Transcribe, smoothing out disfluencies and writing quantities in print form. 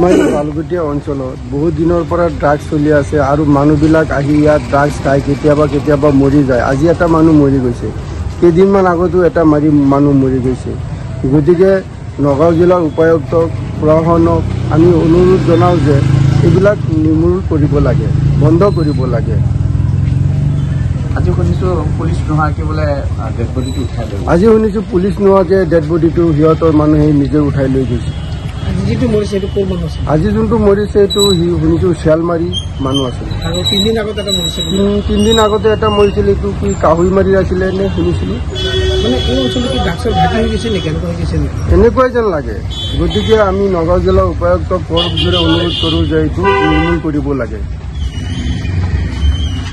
আমাৰ এই লালগুটিয়া অঞ্চলত বহুত দিনৰ পৰা ড্ৰাগছ চলি আছে আৰু মানুহবিলাক আহি ইয়াত ড্ৰাগছ খাই কেতিয়াবা মৰি যায়। আজি এটা মানুহ মৰি গৈছে, কেইদিনমান আগতো এটা মানুহ মৰি গৈছে। গতিকে নগাঁও জিলাৰ উপায়ুক্ত প্ৰশাসনক আমি অনুৰোধ জনাওঁ যে এইবিলাক নিৰ্মূল কৰিব লাগে, বন্ধ কৰিব লাগে। আজি শুনিছোঁ পুলিচ নোহোৱাকৈ বোলে ডেড বডিটো উঠাই লৈ আজি শুনিছোঁ পুলিচ নোহোৱাকৈ ডেড বডিটো সিহঁতৰ মানুহে নিজে উঠাই লৈ গৈছে। যিটো মৰিছে সেইটো ক'ৰ মানুহ আছে? আজি যোনটো মৰিছে এইটো শুনিছোঁ শিয়ালমাৰী মানুহ আছিলে। আৰু 3 দিন আগত এটা মৰিছে। 3 দিন আগতে এটা মৰিছিল, এইটো কি কাহুৰিমাৰী আছিলে নে শুনিছিলোঁ। মানে এই অঞ্চলত কি ড্ৰাগছৰ ঘাটি হৈ গৈছে নেকি, এনেকুৱা হৈ গৈছে নেকি? এনেকুৱাই যেন লাগে। গতিকে আমি নগাঁও জিলাৰ উপায়ুক্তক পৰজোৰে অনুৰোধ কৰোঁ যে এইটো নিৰ্মূল কৰিব লাগে।